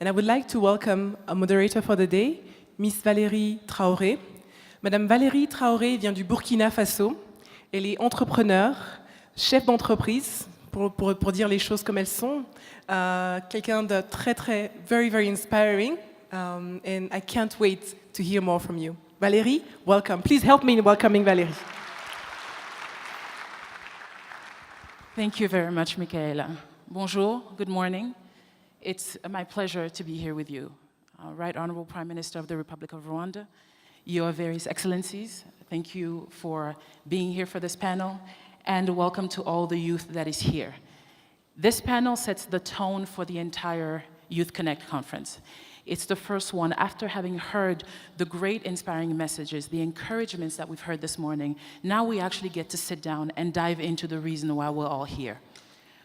And I would like to welcome a moderator for the day, Miss Valérie Traoré. Madame Valérie Traoré vient du Burkina Faso. Elle est entrepreneure, chef d'entreprise, pour dire les choses comme elles sont. Quelqu'un de très, very, very inspiring. And I can't wait to hear more from you. Valérie, welcome. Please help me in welcoming Valérie. Thank you very much, Michaela. Bonjour, good morning. It's my pleasure to be here with you. Right Honorable Prime Minister of the Republic of Rwanda, Your Various Excellencies, thank you for being here for this panel, and welcome to all the youth that is here. This panel sets the tone for the entire Youth Connect conference. It's the first one after having heard the great inspiring messages, the encouragements that we've heard this morning. Now we actually get to sit down and dive into the reason why we're all here.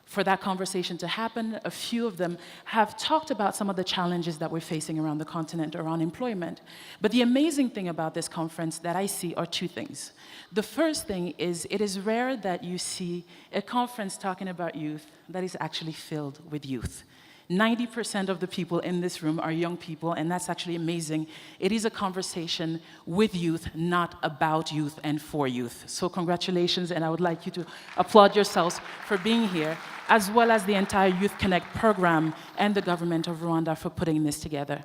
For that conversation to happen, a few of them have talked about some of the challenges that we're facing around the continent around employment. But the amazing thing about this conference that I see are two things. The first thing is it is rare that you see a conference talking about youth that is actually filled with youth. 90% of the people in this room are young people, and that's actually amazing. It is a conversation with youth, not about youth and for youth. So congratulations, and I would like you to applaud yourselves for being here, as well as the entire Youth Connect program and the government of Rwanda for putting this together.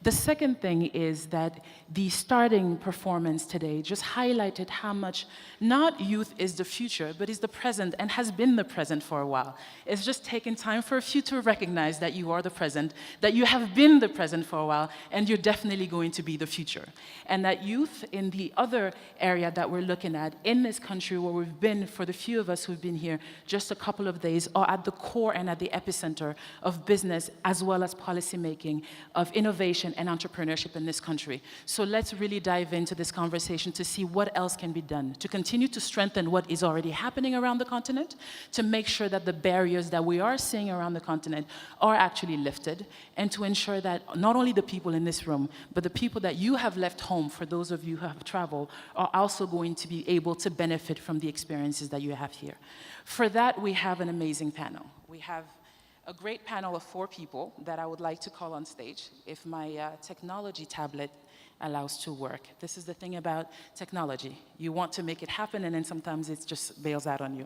The second thing is that the starting performance today just highlighted how much not youth is the future, but is the present and has been the present for a while. It's just taken time for a few to recognize that you are the present, that you have been the present for a while, and you're definitely going to be the future. And that youth in the other area that we're looking at in this country where we've been, for the few of us who've been here just a couple of days, are at the core and at the epicenter of business as well as policy making, of innovation and entrepreneurship in this country. So let's really dive into this conversation to see what else can be done to continue to strengthen what is already happening around the continent, to make sure that the barriers that we are seeing around the continent are actually lifted, and to ensure that not only the people in this room, but the people that you have left home, for those of you who have traveled, are also going to be able to benefit from the experiences that you have here. For that, we have an amazing panel. We have a great panel of 4 people that I would like to call on stage, if my technology tablet allows to work. This is the thing about technology. You want to make it happen, and then sometimes it just bails out on you.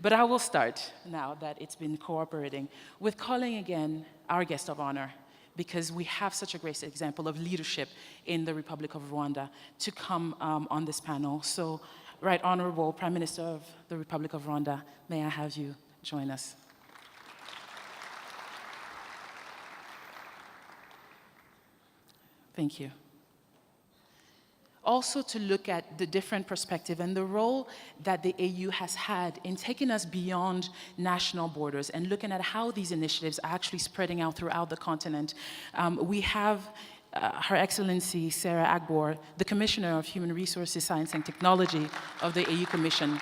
But I will start, now that it's been cooperating, with calling again our guest of honor, because we have such a great example of leadership in the Republic of Rwanda to come on this panel. So, Right Honorable Prime Minister of the Republic of Rwanda, may I have you join us? Thank you. Also to look at the different perspective and the role that the AU has had in taking us beyond national borders and looking at how these initiatives are actually spreading out throughout the continent. We have Her Excellency Sarah Agbor, the Commissioner of Human Resources, Science and Technology of the AU Commission,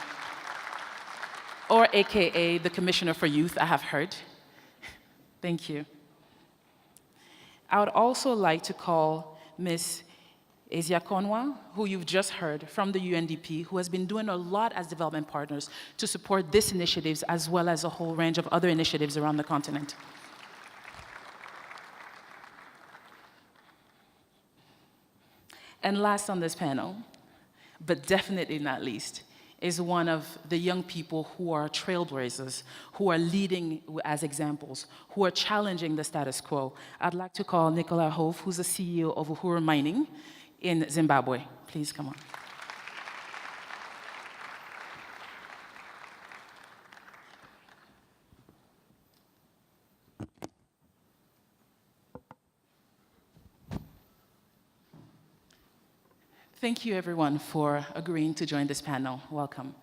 or AKA the Commissioner for Youth, I have heard. Thank you. I would also like to call Ms. Eziakonwa, who you've just heard from the UNDP, who has been doing a lot as development partners to support these initiatives as well as a whole range of other initiatives around the continent. And last on this panel, but definitely not least, is one of the young people who are trailblazers, who are leading as examples, who are challenging the status quo. I'd like to call Nicolas Hove, who's the CEO of Uhuru Mining in Zimbabwe. Please come on. Thank you, everyone, for agreeing to join this panel. Welcome.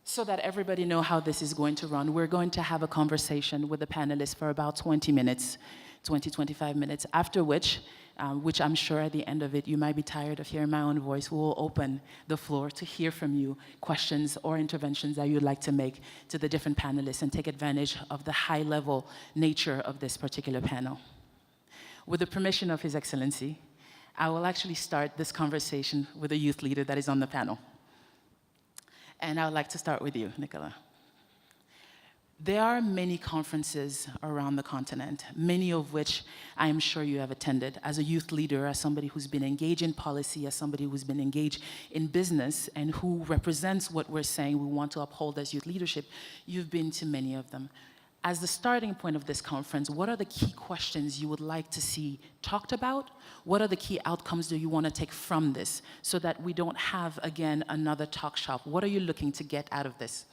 So that everybody know how this is going to run, we're going to have a conversation with the panelists for about 20 minutes, 20, 25 minutes, after which I'm sure at the end of it, you might be tired of hearing my own voice. We will open the floor to hear from you questions or interventions that you'd like to make to the different panelists and take advantage of the high-level nature of this particular panel. With the permission of His Excellency, I will actually start this conversation with a youth leader that is on the panel. And I would like to start with you, Nicolas. There are many conferences around the continent, many of which I am sure you have attended. As a youth leader, as somebody who's been engaged in policy, as somebody who's been engaged in business, and who represents what we're saying we want to uphold as youth leadership, you've been to many of them. As the starting point of this conference, what are the key questions you would like to see talked about? What are the key outcomes that you want to take from this so that we don't have, again, another talk shop? What are you looking to get out of this?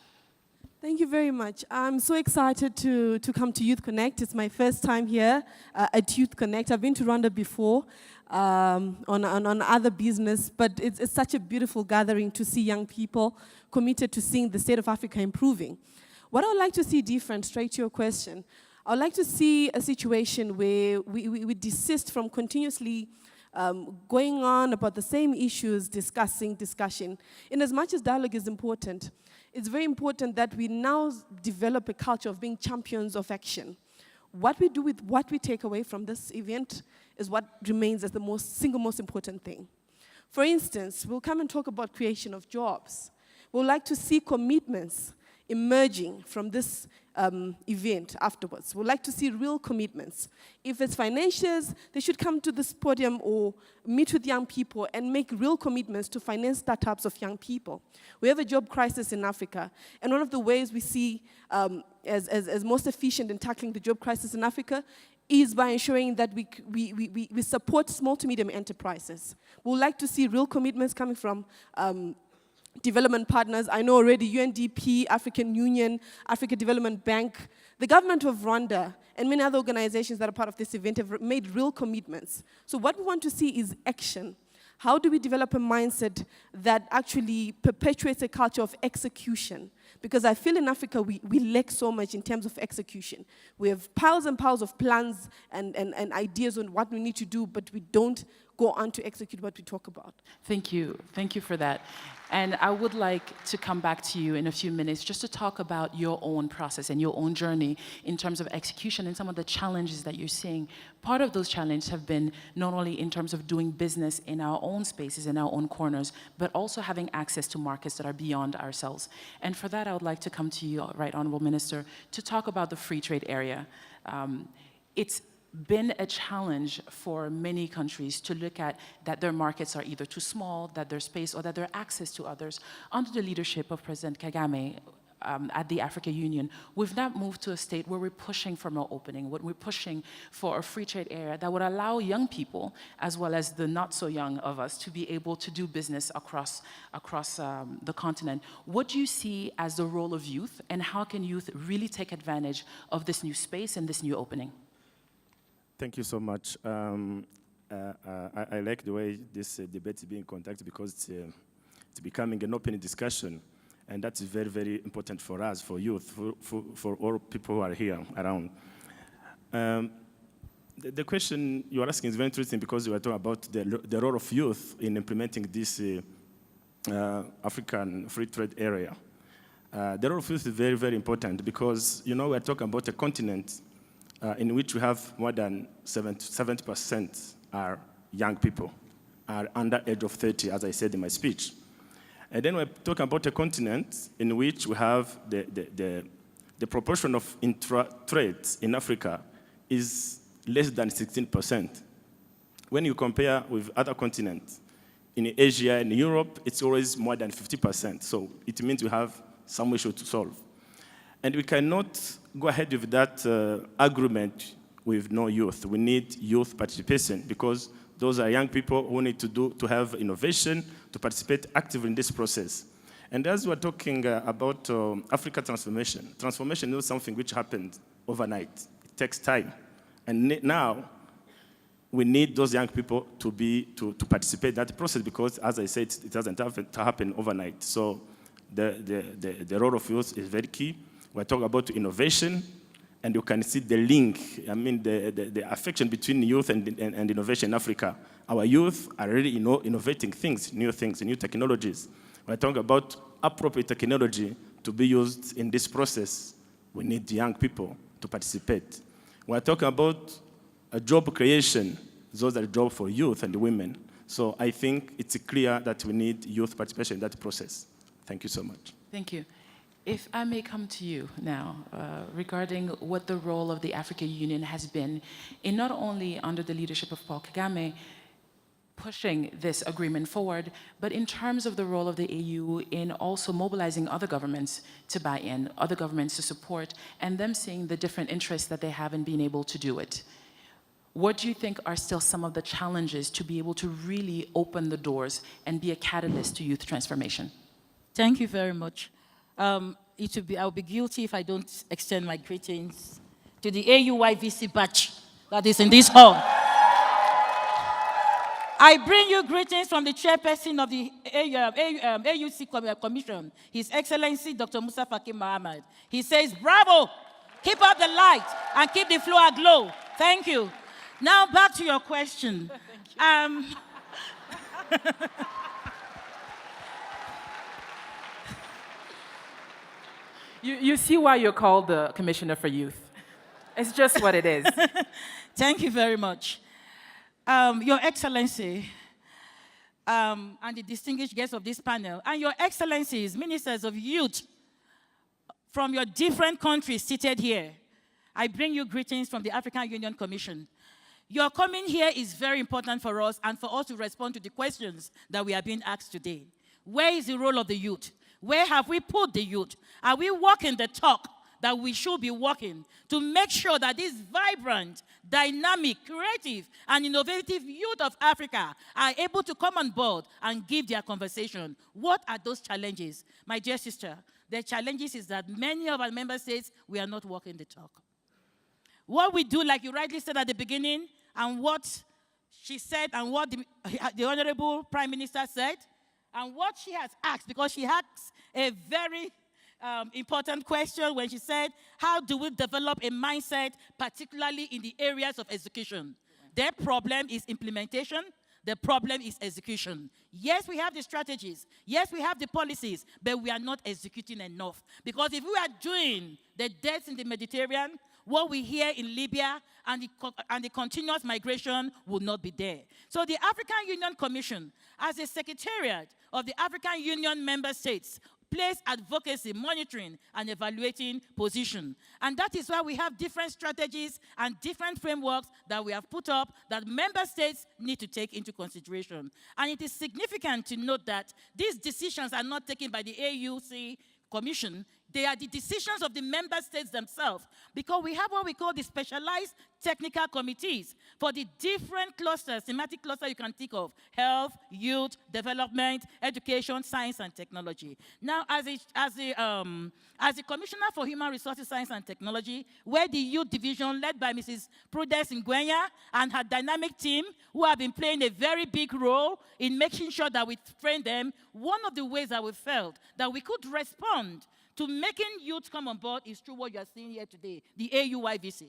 Thank you very much. I'm so excited to come to Youth Connect. It's my first time here at Youth Connect. I've been to Rwanda before on other business, but it's such a beautiful gathering to see young people committed to seeing the state of Africa improving. What I would like to see different, straight to your question, I would like to see a situation where we desist from continuously going on about the same issues, discussion. In as much as dialogue is important, it's very important that we now develop a culture of being champions of action. What we do with what we take away from this event is what remains as the single most important thing. For instance, we'll come and talk about creation of jobs. We'd like to see commitments emerging from this event afterwards. We'd like to see real commitments. If it's financiers, they should come to this podium or meet with young people and make real commitments to finance startups of young people. We have a job crisis in Africa, and one of the ways we see as most efficient in tackling the job crisis in Africa is by ensuring that we support small to medium enterprises. We would like to see real commitments coming from development partners. I know already UNDP, African Union, Africa Development Bank, the government of Rwanda, and many other organizations that are part of this event have made real commitments. So what we want to see is action. How do we develop a mindset that actually perpetuates a culture of execution? Because I feel in Africa we lack so much in terms of execution. We have piles and piles of plans and ideas on what we need to do, but we don't go on to execute what we talk about. Thank you for that. And I would like to come back to you in a few minutes just to talk about your own process and your own journey in terms of execution and some of the challenges that you're seeing. Part of those challenges have been not only in terms of doing business in our own spaces, in our own corners, but also having access to markets that are beyond ourselves. And for that, I would like to come to you, Right Honorable Minister, to talk about the free trade area. It's been a challenge for many countries to look at that their markets are either too small, that their space, or that their access to others. Under the leadership of President Kagame at the African Union, we've now moved to a state where we're pushing for more opening, we're pushing for a free trade area that would allow young people, as well as the not so young of us, to be able to do business across the continent. What do you see as the role of youth, and how can youth really take advantage of this new space and this new opening? Thank you so much. I like the way this debate is being conducted because it's becoming an open discussion, and that's very, very important for us, for youth, for all people who are here around. The question you are asking is very interesting because we are talking about the role of youth in implementing this African free trade area. The role of youth is very, very important because, you know, we are talking about a continent in which we have more than 70% are young people, are under age of 30, as I said in my speech. And then we're talking about a continent in which we have the proportion of intra-trades in Africa is less than 16%. When you compare with other continents, in Asia and Europe, it's always more than 50%. So it means we have some issue to solve. And we cannot go ahead with that agreement with no youth. We need youth participation because those are young people who need to have innovation, to participate actively in this process. And as we're talking about Africa transformation is not something which happened overnight. It takes time. And now we need those young people to participate in that process because, as I said, it doesn't happen overnight. So the role of youth is very key. We're talking about innovation, and you can see the link, the affection between youth and innovation in Africa. Our youth are really innovating things, new technologies. We're talking about appropriate technology to be used in this process. We need young people to participate. We're talking about a job creation. Those are jobs for youth and women. So I think it's clear that we need youth participation in that process. Thank you so much. Thank you. If I may come to you now, regarding what the role of the African Union has been in not only under the leadership of Paul Kagame, pushing this agreement forward, but in terms of the role of the AU in also mobilizing other governments to buy in, other governments to support, and them seeing the different interests that they have in being able to do it. What do you think are still some of the challenges to be able to really open the doors and be a catalyst to youth transformation? Thank you very much. I'll be guilty if I don't extend my greetings to the AUYVC batch that is in this hall. I bring you greetings from the chairperson of the AUC Commission, His Excellency Dr. Musa Faki Mohammed. He says, bravo, keep up the light and keep the floor aglow. Thank you. Now back to your question. You see why you're called the Commissioner for Youth. It's just what it is. Thank you very much. Your Excellency, and the distinguished guests of this panel, and Your Excellencies, Ministers of Youth from your different countries seated here, I bring you greetings from the African Union Commission. Your coming here is very important for us and for us to respond to the questions that we are being asked today. Where is the role of the youth? Where have we put the youth? Are we walking the talk that we should be walking to make sure that this vibrant, dynamic, creative, and innovative youth of Africa are able to come on board and give their conversation? What are those challenges? My dear sister, the challenges is that many of our member states, we are not walking the talk. What we do, like you rightly said at the beginning, and what she said, and what the Honorable Prime Minister said, and what she has asked, because she asked a very important question when she said, how do we develop a mindset, particularly in the areas of execution? Their problem is implementation. The problem is execution. Yes, we have the strategies. Yes, we have the policies, but we are not executing enough. Because if we are doing the deaths in the Mediterranean, what we hear in Libya and the continuous migration will not be there. So the African Union Commission, as a secretariat of the African Union member states, plays advocacy, monitoring, and evaluating position. And that is why we have different strategies and different frameworks that we have put up that member states need to take into consideration. And it is significant to note that these decisions are not taken by the AUC Commission. They are the decisions of the member states themselves, because we have what we call the specialized technical committees for the different clusters, thematic clusters you can think of: health, youth, development, education, science, and technology. Now, as the Commissioner for Human Resources, Science, and Technology, where the youth division led by Mrs. Prudence Ngwenya and her dynamic team, who have been playing a very big role in making sure that we train them, one of the ways that we felt that we could respond to making youth come on board is through what you are seeing here today, the AUYVC.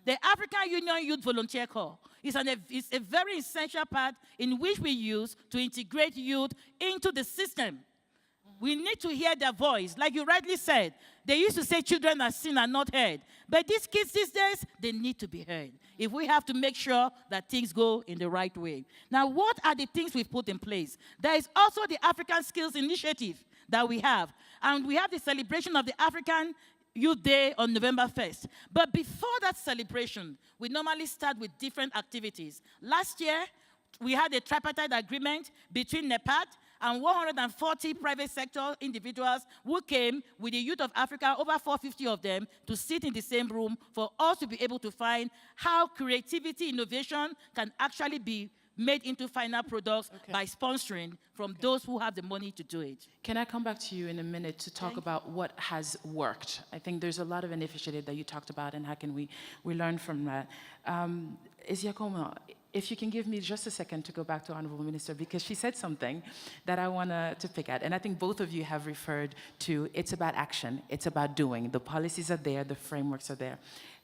The African Union Youth Volunteer Corps is a very essential part in which we use to integrate youth into the system. We need to hear their voice. Like you rightly said, they used to say children are seen and not heard. But these kids these days, they need to be heard if we have to make sure that things go in the right way. Now, what are the things we've put in place? There is also the African Skills Initiative that we have. And we have the celebration of the African Youth Day on November 1st. But before that celebration, we normally start with different activities. Last year, we had a tripartite agreement between NEPAD and 140 private sector individuals who came with the youth of Africa, over 450 of them, to sit in the same room for us to be able to find how creativity, innovation can actually be made into final products by sponsoring from those who have the money to do it. Can I come back to you in a minute to talk about what has worked? I think there's a lot of initiative that you talked about, and how can we learn from that? Isiakoma, if you can give me just a second to go back to Honorable Minister, because she said something that I want to pick at, and I think both of you have referred to, it's about action, it's about doing. The policies are there, the frameworks are there.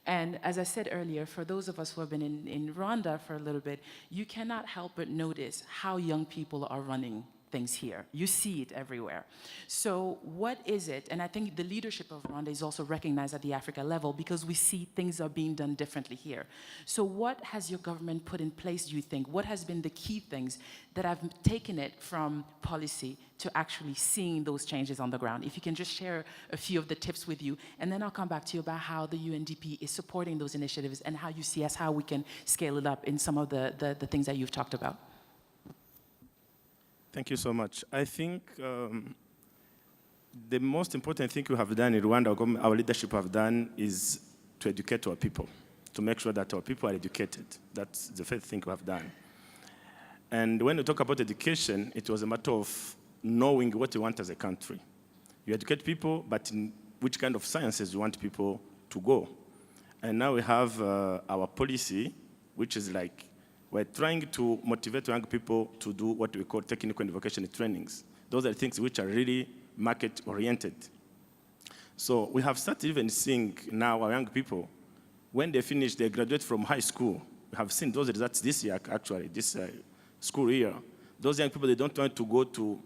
And as I said earlier, for those of us who have been in Rwanda for a little bit, you cannot help but notice how young people are running things here. You see it everywhere. So what is it? And I think the leadership of Rwanda is also recognized at the Africa level because we see things are being done differently here. So what has your government put in place, do you think? What has been the key things that have taken it from policy to actually seeing those changes on the ground? If you can just share a few of the tips with you, and then I'll come back to you about how the UNDP is supporting those initiatives and how you see as how we can scale it up in some of the things that you've talked about. Thank you so much. I think the most important thing we have done in Rwanda, our leadership have done, is to educate our people, to make sure that our people are educated. That's the first thing we have done. And when we talk about education, it was a matter of knowing what you want as a country. You educate people, but in which kind of sciences you want people to go. And now we have our policy, which is like, we're trying to motivate young people to do what we call technical and vocational trainings. Those are things which are really market-oriented. So we have started even seeing now our young people, when they finish, they graduate from high school. We have seen those results this year, actually, this school year. Those young people, they don't want to go to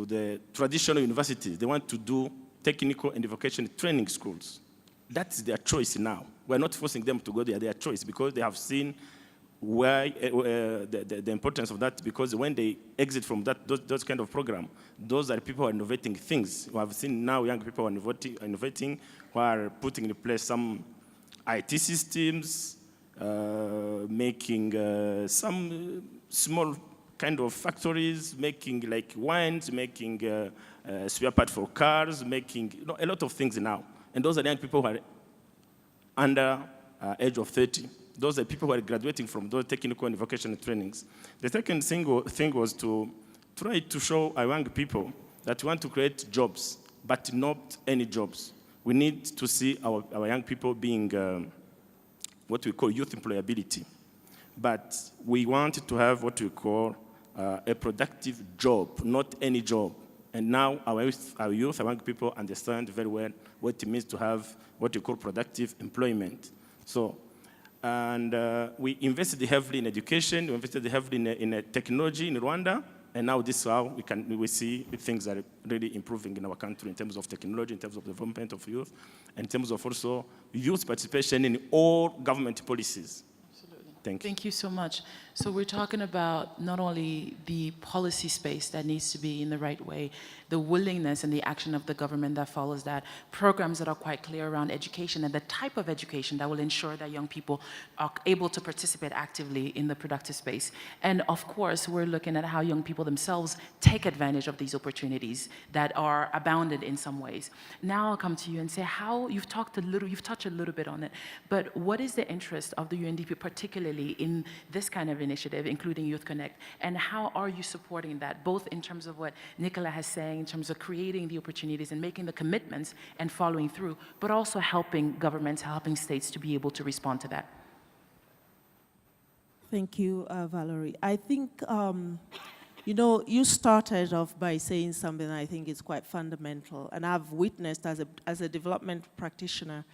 the traditional universities. They want to do technical and vocational training schools. That's their choice now. We're not forcing them to go there, their choice, because they have seen why the importance of that, because when they exit from those kind of program, those are people who are innovating things. We have seen now young people who are innovating, who are putting in place some IT systems, making some small kind of factories, making like wines, making spare parts for cars, making a lot of things now. And those are young people who are under age of 30. Those are people who are graduating from those technical and vocational trainings. The second thing was to try to show our young people that we want to create jobs, but not any jobs. We need to see our young people being what we call youth employability. But we want to have what we call a productive job, not any job. And now our youth, our young people understand very well what it means to have what we call productive employment. So, and we invested heavily in education, we invested heavily in technology in Rwanda, and now this is how we see things are really improving in our country in terms of technology, in terms of development of youth, and in terms of also youth participation in all government policies. Thank you. Thank you so much. So we're talking about not only the policy space that needs to be in the right way, the willingness and the action of the government that follows that, programs that are quite clear around education and the type of education that will ensure that young people are able to participate actively in the productive space. And of course, we're looking at how young people themselves take advantage of these opportunities that are abounded in some ways. Now I'll come to you and say how, you've touched a little bit on it, but what is the interest of the UNDP particularly in this kind of initiative, including Youth Connect, and how are you supporting that, both in terms of what Nicola has saying, in terms of creating the opportunities and making the commitments and following through, but also helping governments, helping states to be able to respond to that? Thank you, Valerie. I think, you know, you started off by saying something I think is quite fundamental, and I've witnessed as a development practitioner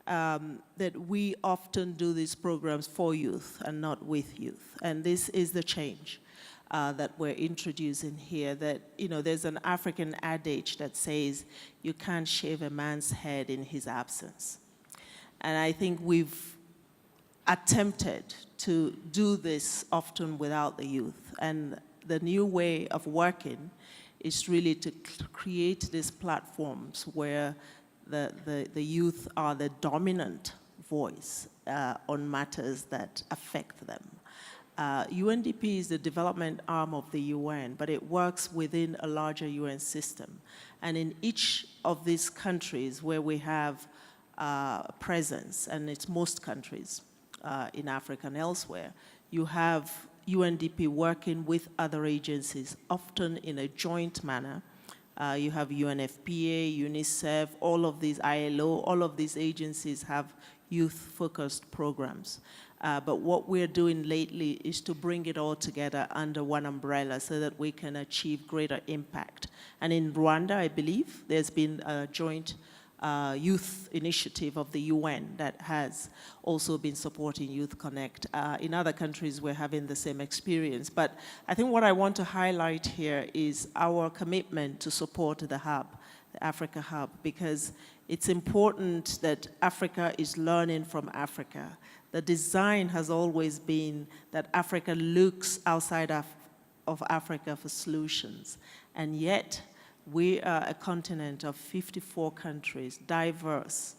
that we often do these programs for youth and not with youth. And this is the change that we're introducing here, that, you know, there's an African adage that says, you can't shave a man's head in his absence. And I think we've attempted to do this often without the youth. And the new way of working is really to create these platforms where the youth are the dominant voice on matters that affect them. UNDP is the development arm of the UN, but it works within a larger UN system. And in each of these countries where we have presence, and it's most countries in Africa and elsewhere, you have UNDP working with other agencies, often in a joint manner. You have UNFPA, UNICEF, all of these, ILO, all of these agencies have youth-focused programs. But what we're doing lately is to bring it all together under one umbrella so that we can achieve greater impact. And in Rwanda, I believe, there's been a joint youth initiative of the UN that has also been supporting Youth Connect. In other countries, we're having the same experience. But I think what I want to highlight here is our commitment to support the hub, the Africa Hub, because it's important that Africa is learning from Africa. The design has always been that Africa looks outside of Africa for solutions. And yet, we are a continent of 54 countries, diverse.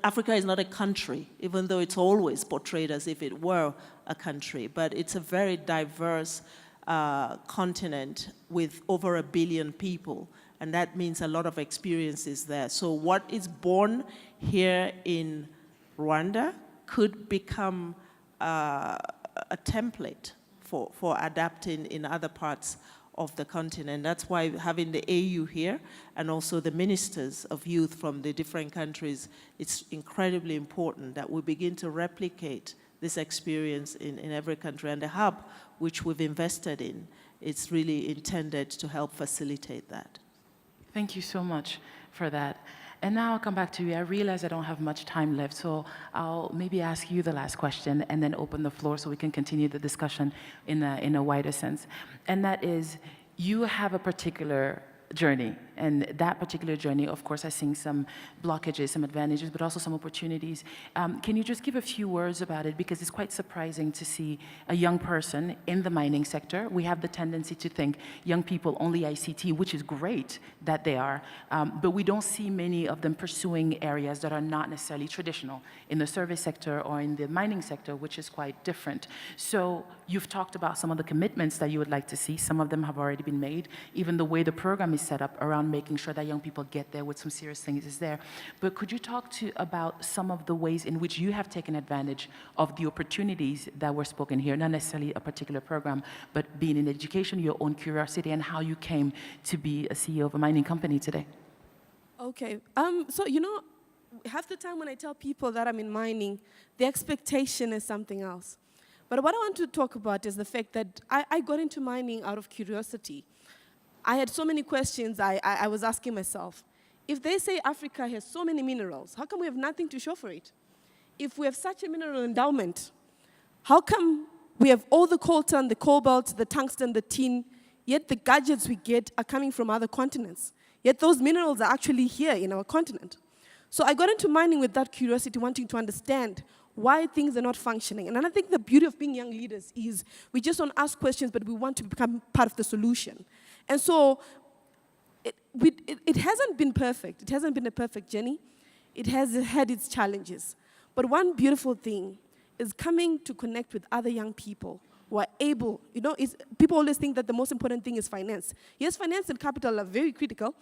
Africa is not a country, even though it's always portrayed as if it were a country, but it's a very diverse continent with over 1 billion people, and that means a lot of experiences there. So what is born here in Rwanda could become a template for adapting in other parts of the continent. That's why having the AU here and also the ministers of youth from the different countries, it's incredibly important that we begin to replicate this experience in every country. And the hub, which we've invested in, it's really intended to help facilitate that. Thank you so much for that. And now I'll come back to you. I realize I don't have much time left, so I'll maybe ask you the last question and then open the floor so we can continue the discussion in a wider sense. And that is, you have a particular journey, and that particular journey, of course, has seen some blockages, some advantages, but also some opportunities. Can you just give a few words about it? Because it's quite surprising to see a young person in the mining sector. We have the tendency to think young people only ICT, which is great that they are, but we don't see many of them pursuing areas that are not necessarily traditional in the service sector or in the mining sector, which is quite different. So you've talked about some of the commitments that you would like to see. Some of them have already been made. Even the way the program is set up around making sure that young people get there with some serious things is there. But could you talk about some of the ways in which you have taken advantage of the opportunities that were spoken here, not necessarily a particular program, but being in education, your own curiosity, and how you came to be a CEO of a mining company today? Okay, so half the time when I tell people that I'm in mining, the expectation is something else. But what I want to talk about is the fact that I got into mining out of curiosity. I had so many questions I was asking myself. If they say Africa has so many minerals, how come we have nothing to show for it? If we have such a mineral endowment, how come we have all the coltan, the cobalt, the tungsten, the tin, yet the gadgets we get are coming from other continents? Yet those minerals are actually here in our continent. So I got into mining with that curiosity, wanting to understand why things are not functioning. And I think the beauty of being young leaders is we just don't ask questions, but we want to become part of the solution. And so it hasn't been perfect. It hasn't been a perfect journey. It has had its challenges. But one beautiful thing is coming to connect with other young people who are able, people always think that the most important thing is finance. Yes, finance and capital are very critical,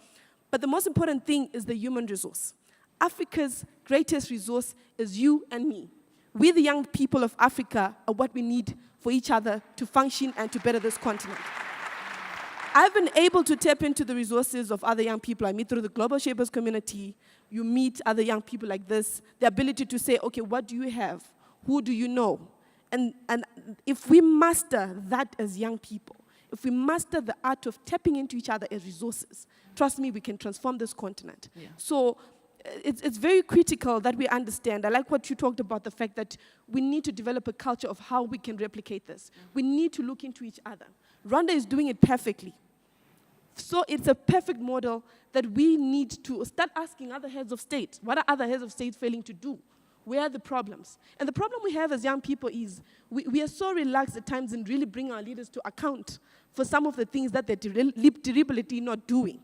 but the most important thing is the human resource. Africa's greatest resource is you and me. We, the young people of Africa, are what we need for each other to function and to better this continent. I've been able to tap into the resources of other young people I meet through the Global Shapers community. You meet other young people like this, the ability to say, okay, what do you have? Who do you know? And if we master that as young people, if we master the art of tapping into each other as resources, trust me, we can transform this continent. Yeah. So it's very critical that we understand. I like what you talked about, the fact that we need to develop a culture of how we can replicate this. We need to look into each other. Rwanda is doing it perfectly. So it's a perfect model that we need to start asking other heads of state. What are other heads of state failing to do? Where are the problems? And the problem we have as young people is we are so relaxed at times in really bringing our leaders to account for some of the things that they're deliberately not doing.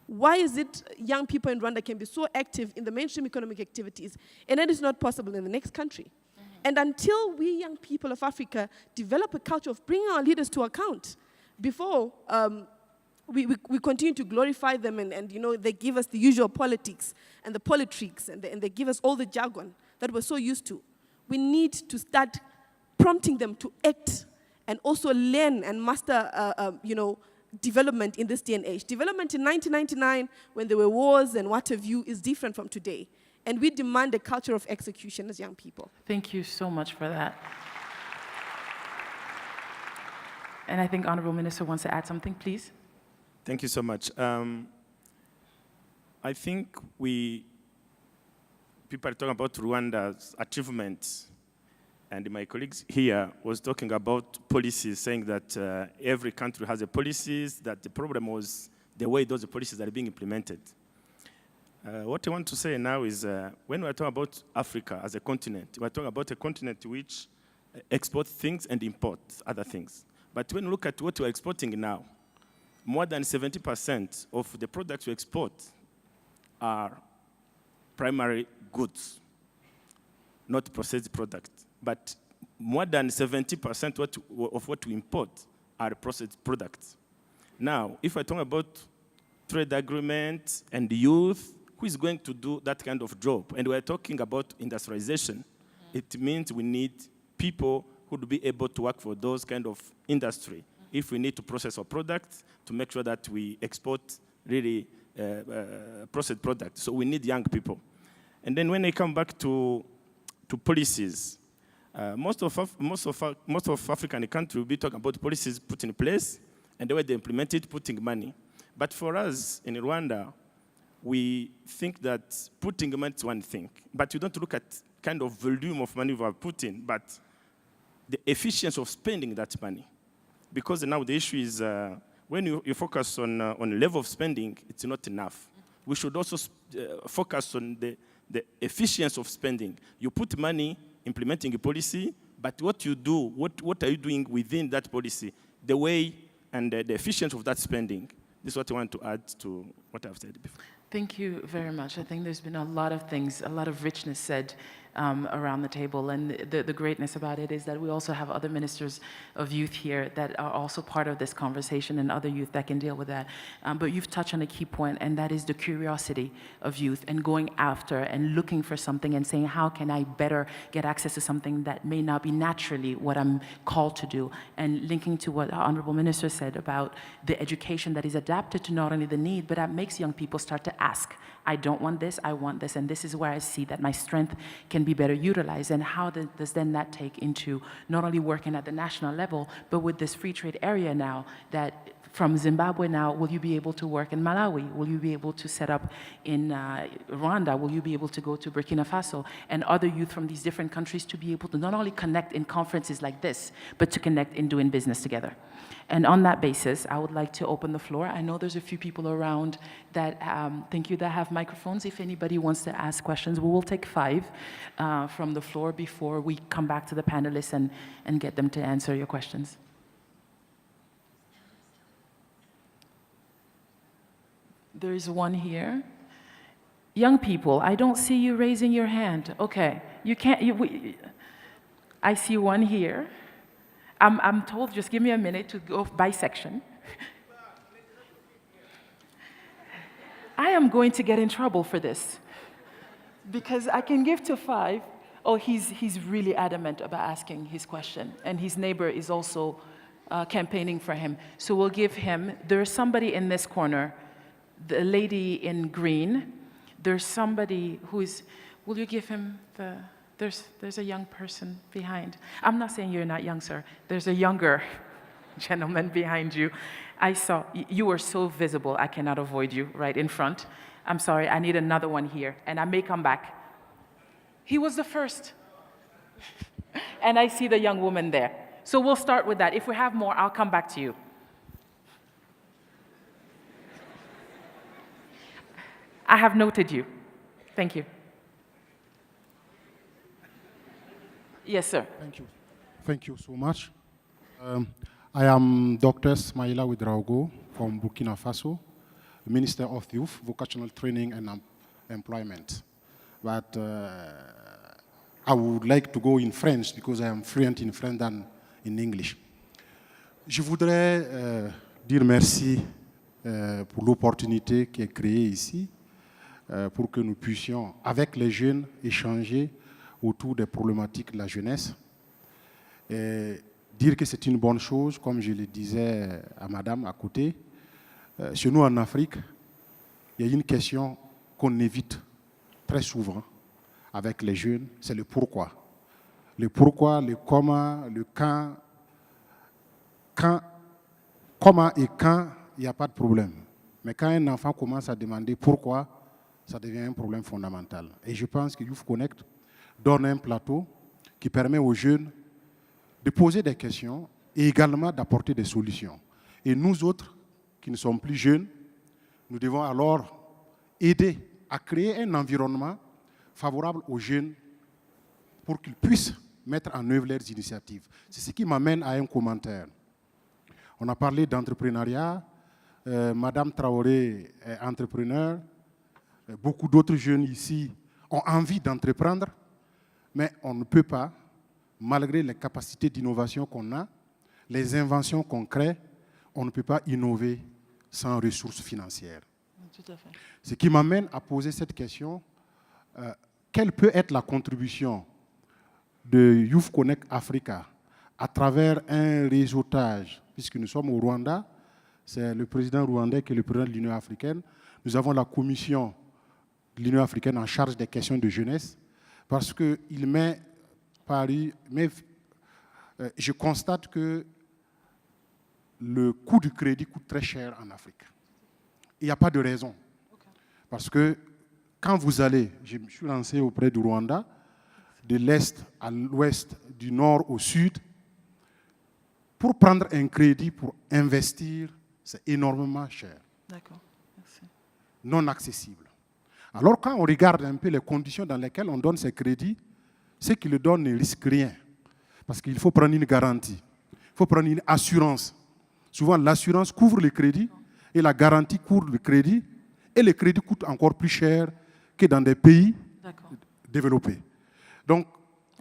Why is it young people in Rwanda can be so active in the mainstream economic activities, and that is not possible in the next country? Mm-hmm. And until we young people of Africa develop a culture of bringing our leaders to account, before we continue to glorify them and they give us the usual politics and the politricks and they give us all the jargon that we're so used to. We need to start prompting them to act and also learn and master, development in this day and age. Development in 1999, when there were wars and what have you, is different from today. And we demand a culture of execution as young people. Thank you so much for that. And I think Honorable Minister wants to add something, please. Thank you so much. I think people are talking about Rwanda's achievements, and my colleagues here was talking about policies, saying that every country has a policies, that the problem was the way those policies are being implemented. What I want to say now is when we're talking about Africa as a continent, we're talking about a continent which exports things and imports other things. But when you look at what we're exporting now, more than 70% of the products we export are primary goods, not processed products. But more than 70% of what we import are processed products. Now, if I talk about trade agreements and youth, who is going to do that kind of job? And we're talking about industrialization. It means we need people who would be able to work for those kind of industry. If we need to process our products, to make sure that we export really processed products. So we need young people. And then when I come back to policies, most of African countries will be talking about policies put in place and the way they implement it, putting money. But for us in Rwanda, we think that putting money is one thing, but you don't look at kind of volume of money we are putting, but the efficiency of spending that money. Because now the issue is when you focus on level of spending, it's not enough. We should also focus on the efficiency of spending. You put money implementing a policy, but what you do, what are you doing within that policy? The way and the efficiency of that spending. This is what I want to add to what I've said before. Thank you very much. I think there's been a lot of things, a lot of richness said around the table. And the greatness about it is that we also have other ministers of youth here that are also part of this conversation and other youth that can deal with that. But you've touched on a key point, and that is the curiosity of youth and going after and looking for something and saying, how can I better get access to something that may not be naturally what I'm called to do? And linking to what our Honorable Minister said about the education that is adapted to not only the need, but that makes young people start to ask, I don't want this, I want this, and this is where I see that my strength can be better utilized. And how does then that take into not only working at the national level, but with this free trade area now, that from Zimbabwe now, will you be able to work in Malawi? Will you be able to set up in Rwanda? Will you be able to go to Burkina Faso? And other youth from these different countries to be able to not only connect in conferences like this, but to connect in doing business together. And on that basis, I would like to open the floor. I know there's a few people around that, thank you, that have microphones. If anybody wants to ask questions, we will take 5 from the floor before we come back to the panelists and get them to answer your questions. There's one here. Young people, I don't see you raising your hand. Okay, you can't, I see one here. I'm told, just give me a minute to go by section. I am going to get in trouble for this because I can give to 5. Oh, he's really adamant about asking his question, and his neighbor is also campaigning for him. So we'll give him, there's somebody in this corner, the lady in green. There's somebody who is, will you give him the, there's a young person behind. I'm not saying you're not young, sir. There's a younger gentleman behind you. I saw, you were so visible, I cannot avoid you right in front. I'm sorry, I need another one here, and I may come back. He was the first. And I see the young woman there. So we'll start with that. If we have more, I'll come back to you. I have noted you. Thank you. Yes, sir. Thank you. Thank you so much. I am Dr. Smaila Ouedraogo from Burkina Faso, Minister of Youth, Vocational Training and Employment. But I would like to go in French because I am fluent in French than in English. Je voudrais dire merci pour l'opportunité qui est créée ici pour que nous puissions, avec les jeunes, échanger autour des problématiques de la jeunesse. Et dire que c'est une bonne chose, comme je le disais à madame à côté. Chez nous en Afrique, il y a une question qu'on évite très souvent avec les jeunes, c'est le pourquoi. Le pourquoi, le comment, le quand. Comment et quand, il n'y a pas de problème. Mais quand un enfant commence à demander pourquoi, ça devient un problème fondamental. Et je pense que Youth Connect donne un plateau qui permet aux jeunes de poser des questions et également d'apporter des solutions. Et nous autres, qui ne sommes plus jeunes, nous devons alors aider à créer un environnement favorable aux jeunes pour qu'ils puissent mettre en œuvre leurs initiatives. C'est ce qui m'amène à un commentaire. On a parlé d'entrepreneuriat, Madame Traoré est entrepreneur, beaucoup d'autres jeunes ici ont envie d'entreprendre, mais on ne peut pas, malgré les capacités d'innovation qu'on a, les inventions qu'on crée, on ne peut pas innover sans ressources financières. Tout à fait. Ce qui m'amène à poser cette question, quelle peut être la contribution de Youth Connect Africa à travers un réseautage, puisque nous sommes au Rwanda, c'est le président rwandais qui est le président de l'Union africaine, nous avons la commission de l'Union africaine en charge des questions de jeunesse, parce que je constate que le coût du crédit coûte très cher en Afrique. Il n'y a pas de raison. Parce que quand vous allez, je me suis lancé auprès du Rwanda, de l'Est à l'Ouest, du Nord au Sud, pour prendre un crédit, pour investir, c'est énormément cher. D'accord, merci. Non accessible. Alors quand on regarde un peu les conditions dans lesquelles on donne ces crédits, ceux qui le donnent ne risquent rien. Parce qu'il faut prendre une garantie, il faut prendre une assurance. Souvent, l'assurance couvre le crédit et la garantie couvre le crédit. Et le crédit coûte encore plus cher que dans des pays développés. Donc,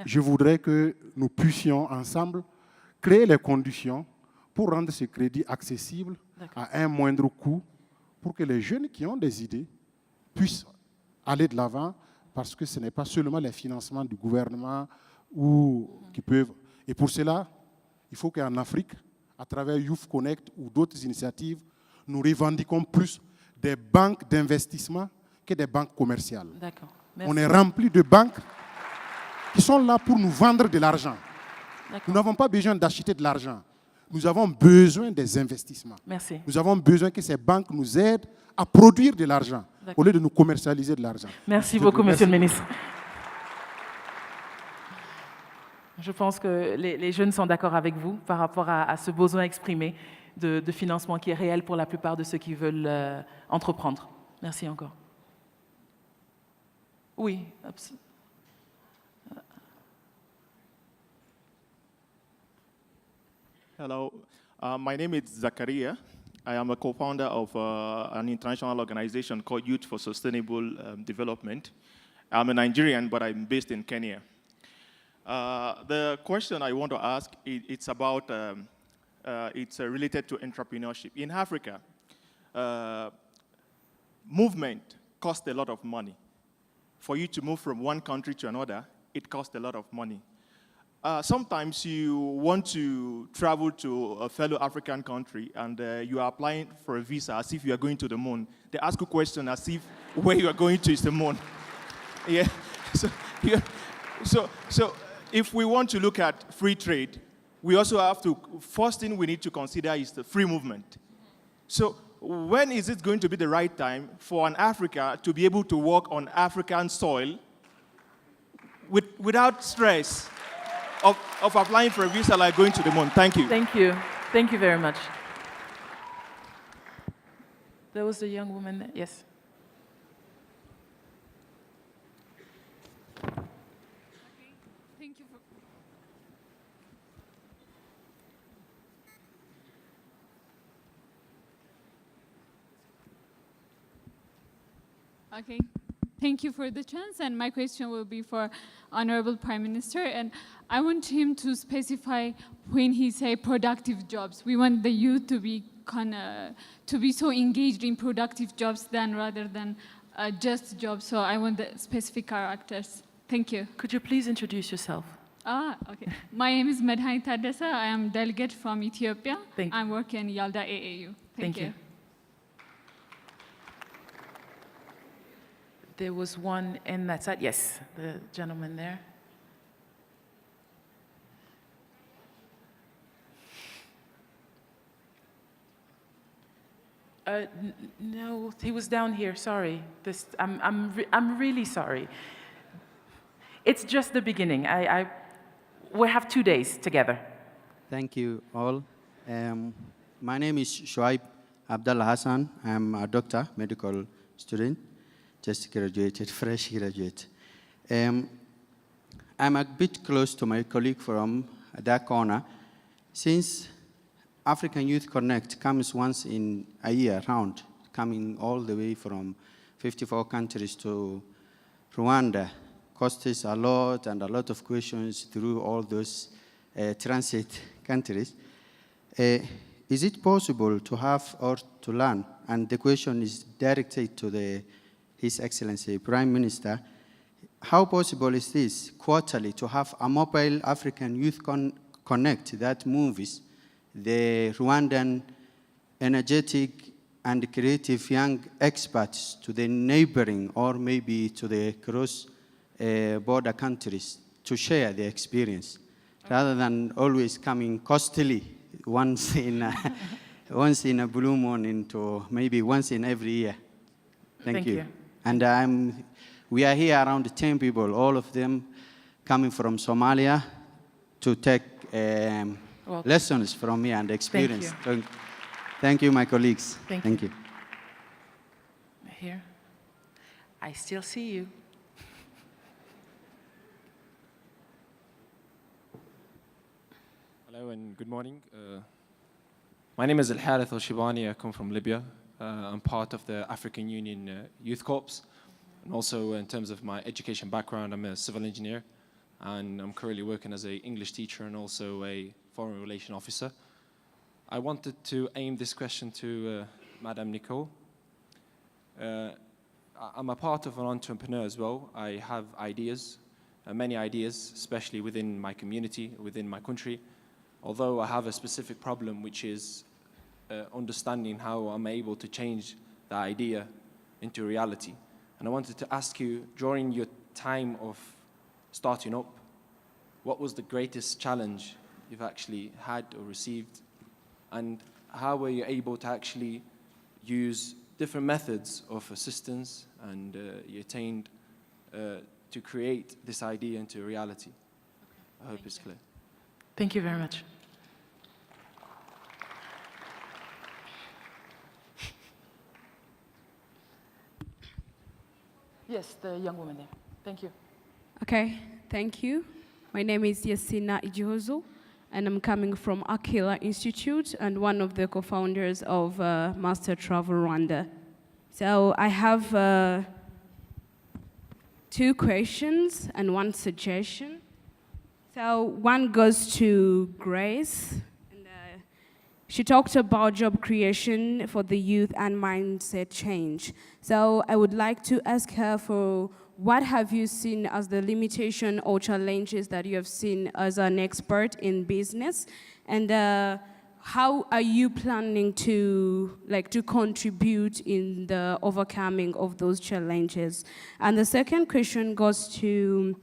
je voudrais que nous puissions ensemble créer les conditions pour rendre ce crédit accessible à un moindre coût pour que les jeunes qui ont des idées puissent aller de l'avant parce que ce n'est pas seulement les financements du gouvernement qui peuvent. Et pour cela, il faut qu'en Afrique, à travers Youth Connect ou d'autres initiatives, nous revendiquons plus des banques d'investissement que des banques commerciales. On est rempli de banques qui sont là pour nous vendre de l'argent. Nous n'avons pas besoin d'acheter de l'argent. Nous avons besoin des investissements. Merci. Nous avons besoin que ces banques nous aident à produire de l'argent au lieu de nous commercialiser de l'argent. Merci beaucoup, Monsieur le ministre. Je pense que les jeunes sont d'accord avec vous par rapport à ce besoin exprimé de financement qui est réel pour la plupart de ceux qui veulent entreprendre. Merci encore. Oui, absolument. Hello, my name is Zakaria. I am a co-founder of an international organization called Youth for Sustainable Development. I'm a Nigerian, but I'm based in Kenya. The question I want to ask, it's about, it's related to entrepreneurship. In Africa, movement costs a lot of money. For you to move from one country to another, it costs a lot of money. Sometimes you want to travel to a fellow African country and you are applying for a visa as if you are going to the moon. They ask you a question as if where you are going to is the moon. Yeah. So if we want to look at free trade, we also have to, first thing we need to consider is the free movement. So when is it going to be the right time for an Africa to be able to walk on African soil without stress of applying for a visa like going to the moon? Thank you. Thank you. Thank you very much. There was a young woman there. Yes. Thank you. Okay. Thank you for the chance, and my question will be for Honorable Prime Minister, and I want him to specify when he say productive jobs. We want the youth to be so engaged in productive jobs rather than just jobs. So I want the specific characters. Thank you. Could you please introduce yourself? Okay. My name is Medhani Tadessa. I am delegate from Ethiopia. Thank you. I'm working in Yalda AAU. Thank you. There was one in that side. Yes, the gentleman there. No, he was down here. Sorry. I'm really sorry. It's just the beginning. We have 2 days together. Thank you all. My name is Shoaib Abdullah Hassan. I'm a doctor, medical student, just graduated, fresh graduate. I'm a bit close to my colleague from that corner. Since African Youth Connect comes once in a year round, coming all the way from 54 countries to Rwanda, costs a lot and a lot of questions through all those transit countries. Is it possible to have or to learn? And the question is directed to His Excellency Prime Minister. How possible is this quarterly to have a mobile African Youth Connect that moves the Rwandan energetic and creative young experts to the neighboring or maybe to the cross-border countries to share their experience, rather than always coming costly once in a blue moon into maybe once in every year. Thank you. And we are here around 10 people, all of them coming from Somalia to take lessons from me and experience. Thank you, my colleagues. Thank you. Here. I still see you. Hello and good morning. My name is Al Harith Al Shibani. I come from Libya. I'm part of the African Union Youth Corps. And also, in terms of my education background, I'm a civil engineer. And I'm currently working as an English teacher and also a foreign relation officer. I wanted to aim this question to Madame Nicole. I'm a part of an entrepreneur as well. I have ideas, many ideas, especially within my community, within my country. Although I have a specific problem, which is understanding how I'm able to change the idea into reality. And I wanted to ask you, during your time of starting up, what was the greatest challenge you've actually had or received? And how were you able to actually use different methods of assistance and you attained to create this idea into reality? I hope it's clear. Thank you very much. Yes, the young woman there. Thank you. Okay, thank you. My name is Yasina Ijihozo, and I'm coming from Akila Institute and one of the co-founders of Master Travel Rwanda. So I have 2 questions and 1 suggestion. So one goes to Grace. And, she talked about job creation for the youth and mindset change. So I would like to ask her for what have you seen as the limitation or challenges that you have seen as an expert in business? And how are you planning to contribute in the overcoming of those challenges? And the second question goes to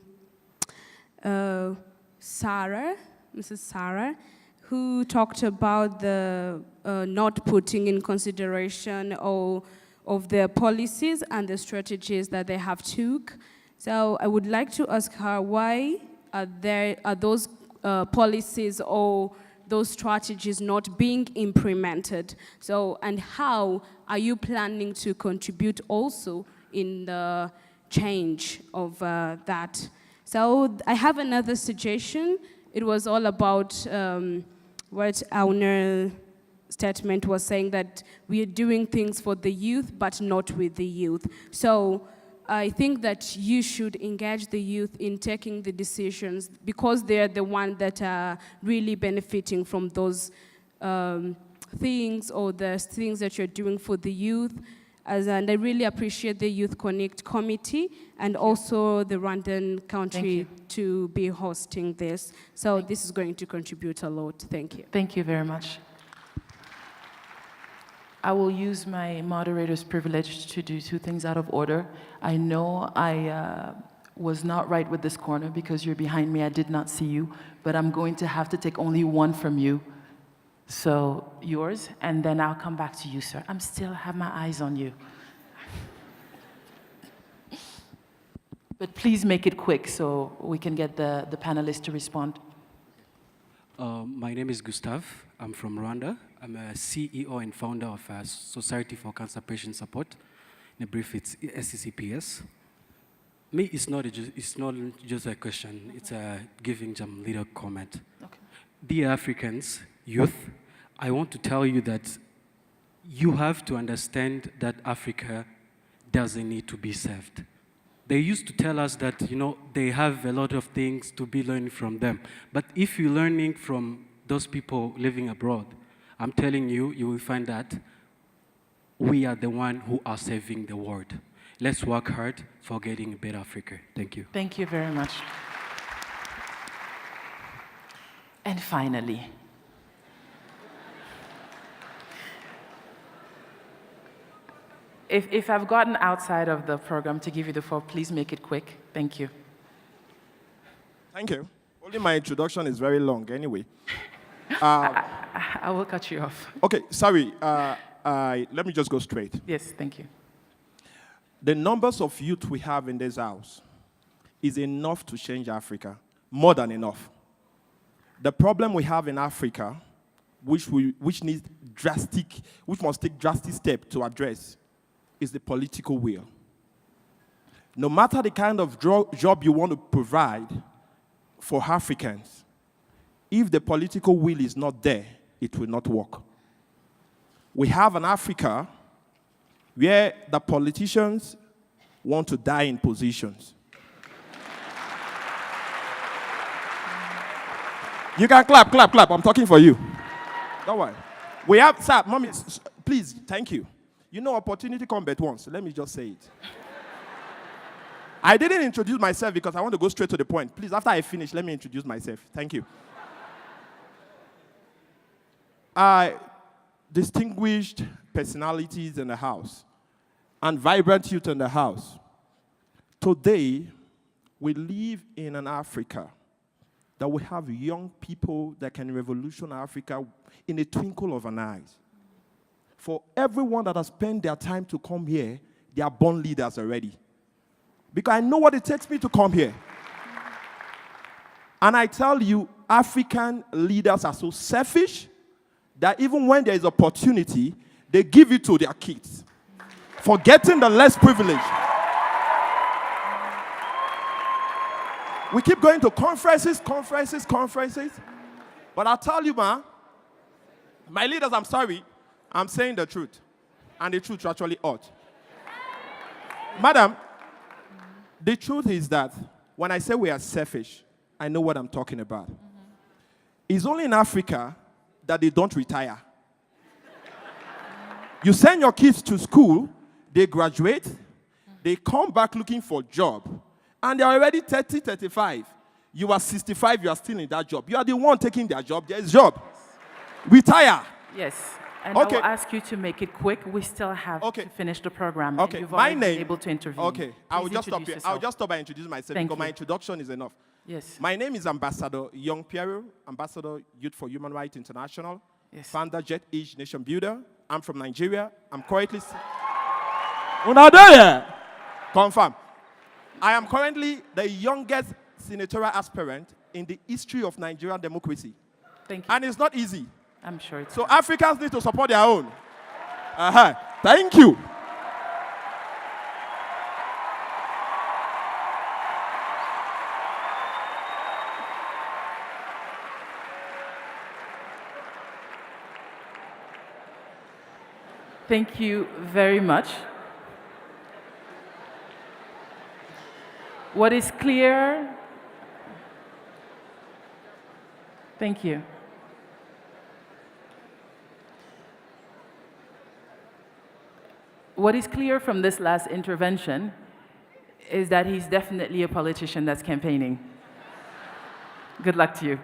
Sarah, Mrs. Sarah, who talked about the not putting in consideration of their policies and the strategies that they have took. So I would like to ask her, why are those policies or those strategies not being implemented? So, and how are you planning to contribute also in the change of that? So I have another suggestion. It was all about what our statement was saying, that we are doing things for the youth, but not with the youth. So I think that you should engage the youth in taking the decisions, because they're the ones that are really benefiting from those things, or the things that you're doing for the youth. And I really appreciate the Youth Connect Committee and also the Rwandan country to be hosting this. So this is going to contribute a lot. Thank you. Thank you very much. I will use my moderator's privilege to do 2 things out of order. I know I was not right with this corner because you're behind me. I did not see you, but I'm going to have to take only 1 from you. So yours, and then I'll come back to you, sir. I'm still have my eyes on you. But please make it quick so we can get the panelists to respond. My name is Gustav. I'm from Rwanda. I'm a CEO and founder of a Society for Cancer Patient Support. In brief, it's SCCPS. Me, it's not just a question. It's a giving some little comment. Okay. Dear Africans, youth, I want to tell you that you have to understand that Africa doesn't need to be served. They used to tell us that, they have a lot of things to be learning from them. But if you're learning from those people living abroad, I'm telling you, you will find that we are the one who are saving the world. Let's work hard for getting a better Africa. Thank you. Thank you very much. And finally, if I've gotten outside of the program to give you the floor, please make it quick. Thank you. Thank you. Only my introduction is very long anyway. I will cut you off. Okay, sorry. Let me just go straight. Yes, thank you. The numbers of youth we have in this house is enough to change Africa, more than enough. The problem we have in Africa, which must take drastic steps to address, is the political will. No matter the kind of job you want to provide for Africans, if the political will is not there, it will not work. We have an Africa where the politicians want to die in positions. You can clap, clap, clap. I'm talking for you. Don't worry. We have, sir, mommy, please, thank you. Opportunity comes but once. Let me just say it. I didn't introduce myself because I want to go straight to the point. Please, after I finish, let me introduce myself. Thank you. Distinguished personalities in the house and vibrant youth in the house. Today, we live in an Africa that we have young people that can revolutionize Africa in a twinkle of an eye. For everyone that has spent their time to come here, they are born leaders already. Because I know what it takes me to come here. And I tell you, African leaders are so selfish that even when there is opportunity, they give it to their kids, forgetting the less privileged. We keep going to conferences, but I'll tell you, my leaders, I'm sorry, I'm saying the truth, and the truth actually ought. Madam, the truth is that when I say we are selfish, I know what I'm talking about. It's only in Africa that they don't retire. You send your kids to school, they graduate, they come back looking for a job, and they're already 30, 35. You are 65, you are still in that job. You are the one taking their job, there's job. Retire. Yes. And I will ask you to make it quick. We still have to finish the program. Okay, and you've already been able to intervene. Okay, I will Please just stop introduce here. I'll yourself. just stop by introducing myself because my introduction is enough. Yes. My name is Ambassador Young Pierre, Ambassador Youth for Human Rights International, founder Jet Age Nation Builder. I'm from Nigeria. I'm currently... Confirm. I am currently the youngest senatorial aspirant in the history of Nigerian democracy. Thank you. And it's not easy. I'm sure it's So Africans need to support their own. Thank you. Thank you very much. What is clear? Thank you. What is clear from this last intervention is that he's definitely a politician that's campaigning. Good luck to you.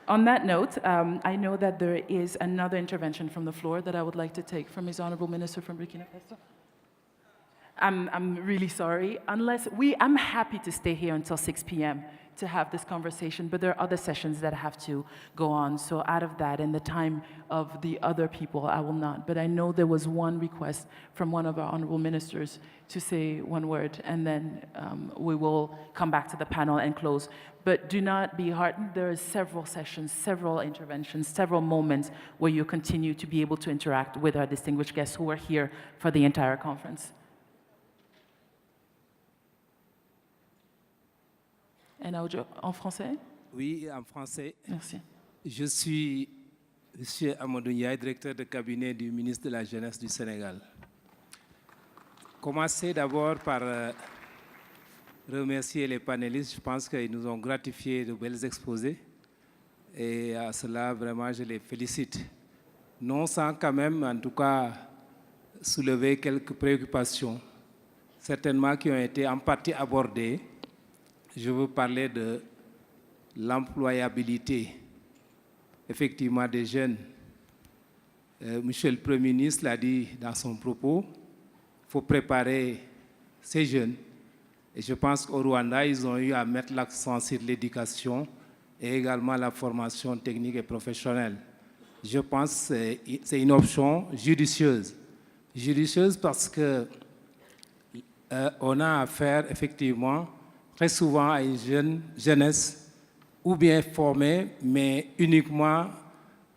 On that note, I know that there is another intervention from the floor that I would like to take from His Honorable Minister from Burkina Faso. I'm really sorry. I'm happy to stay here until 6 p.m. to have this conversation, but there are other sessions that have to go on. So out of that and the time of the other people, I will not. But I know there was one request from one of our honorable ministers to say one word, and then we will come back to the panel and close. But do not be heartened. There are several sessions, several interventions, several moments where you continue to be able to interact with our distinguished guests who are here for the entire conference. En français? Oui, en français. Merci. Je suis M. Amadou Ndiaye, directeur de cabinet du ministre de la Jeunesse du Sénégal. Commencer d'abord par remercier les panélistes. Je pense qu'ils nous ont gratifié de belles exposés. Et à cela, vraiment, je les félicite. Non sans quand même, en tout cas, soulever quelques préoccupations, certainement qui ont été en partie abordées. Je veux parler de l'employabilité, effectivement, des jeunes. Monsieur le Premier ministre l'a dit dans son propos, il faut préparer ces jeunes. Et je pense qu'au Rwanda, ils ont eu à mettre l'accent sur l'éducation et également la formation technique et professionnelle. Je pense que c'est une option judicieuse. Judicieuse parce qu'on a affaire, effectivement, très souvent à une jeunesse ou bien formée, mais uniquement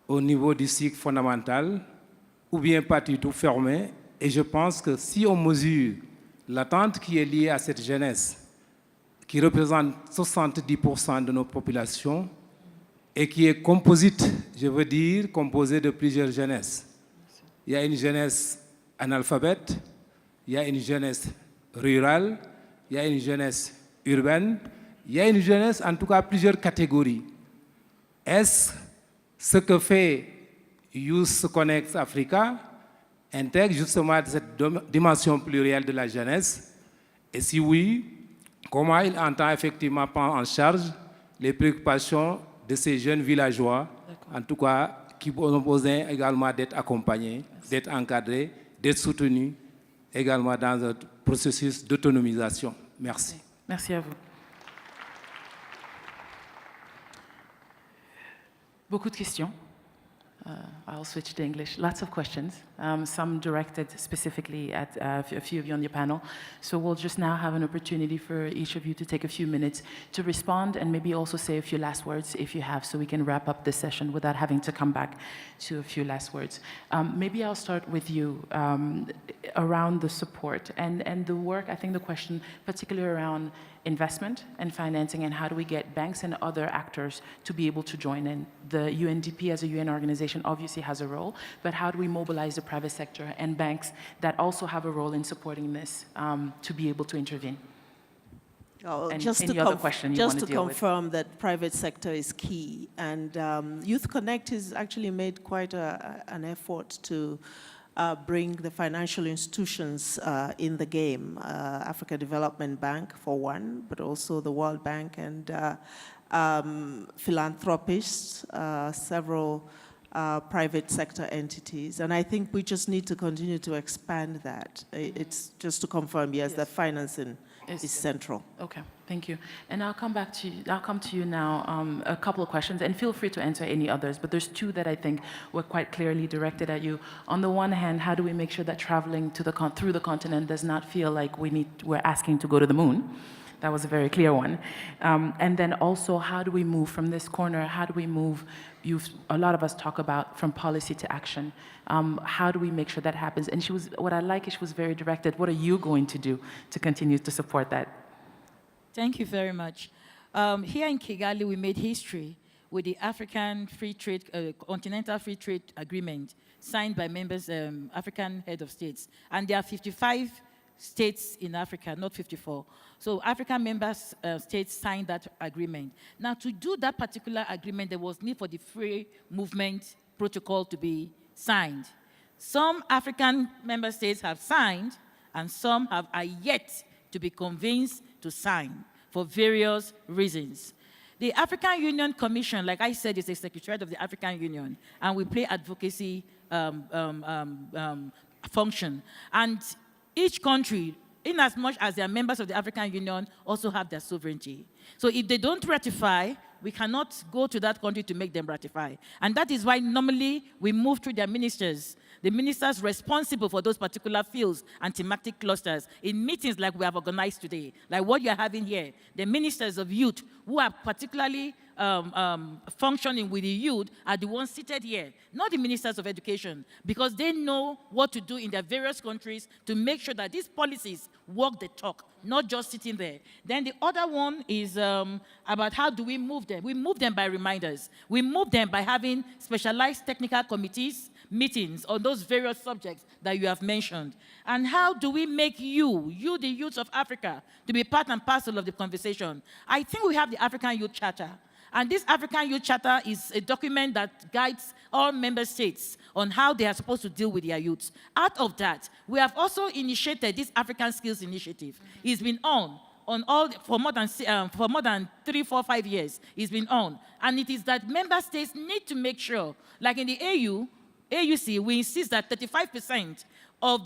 au niveau du cycle fondamental, ou bien pas du tout formée. Et je pense que si on mesure l'attente qui est liée à cette jeunesse, qui représente 70% de nos populations, et qui est composite, je veux dire, composée de plusieurs jeunesses. Il y a une jeunesse analphabète, il y a une jeunesse rurale, il y a une jeunesse urbaine, il y a une jeunesse, en tout cas plusieurs catégories. Est-ce ce que fait Youth Connect Africa intègre justement cette dimension plurielle de la jeunesse? Et si oui, comment il entend effectivement prendre en charge les préoccupations de ces jeunes villageois, en tout cas qui ont besoin également d'être accompagnés, d'être encadrés, d'être soutenus également dans un processus d'autonomisation. Merci. Merci à vous. Beaucoup de questions. I'll switch to English. Lots of questions, some directed specifically at a few of you on your panel. So we'll just now have an opportunity for each of you to take a few minutes to respond and maybe also say a few last words if you have, so we can wrap up this session without having to come back to a few last words. Maybe I'll start with you around the support and the work. I think the question particularly around investment and financing, and how do we get banks and other actors to be able to join in. The UNDP as a UN organization obviously has a role, but how do we mobilize the private sector and banks that also have a role in supporting this to be able to intervene? Oh, And just any to, other question you want to deal with? confirm that private sector is key, and Youth Connect has actually made quite an effort to bring the financial institutions in the game, Africa Development Bank for one, but also the World Bank and philanthropists, several private sector entities. And I think we just need to continue to expand that. It's just to confirm, yes, that financing is central. Okay, thank you. And I'll come to you now, a couple of questions, and feel free to answer any others, but there's two that I think were quite clearly directed at you. On the one hand, how do we make sure that traveling to through the continent does not feel like we're asking to go to the moon? That was a very clear one. And then also, how do we move from this corner? How do we move? A lot of us talk about from policy to action. How do we make sure that happens? And what I like is she was very directed. What are you going to do to continue to support that? Thank you very much. Here in Kigali, we made history with the African Free Trade, Continental Free Trade Agreement signed by members, African head of states. And there are 55 states in Africa, not 54. So African states signed that agreement. Now, to do that particular agreement, there was need for the free movement protocol to be signed. Some African member states have signed, and some are yet to be convinced to sign for various reasons. The African Union Commission, like I said, is the Secretariat of the African Union, and we play advocacy function. And each country in as much as they are members of the African Union, also have their sovereignty. So if they don't ratify, we cannot go to that country to make them ratify. And that is why normally we move through their ministers, the ministers responsible for those particular fields and thematic clusters in meetings like we have organized today, like what you're having here. The ministers of youth who are particularly functioning with the youth are the ones seated here, not the ministers of education, because they know what to do in their various countries to make sure that these policies walk the talk, not just sitting there. Then the other one is about how do we move them. We move them by reminders. We move them by having specialized technical committees, meetings on those various subjects that you have mentioned. And how do we make you, the youth of Africa, to be part and parcel of the conversation? I think we have the African Youth Charter. And this African Youth Charter is a document that guides all member states on how they are supposed to deal with their youths. Out of that, we have also initiated this African Skills Initiative. It's been on all, for more than 3, 4, 5 years. It's been on. And it is that member states need to make sure, like in the AUC, we insist that 35% of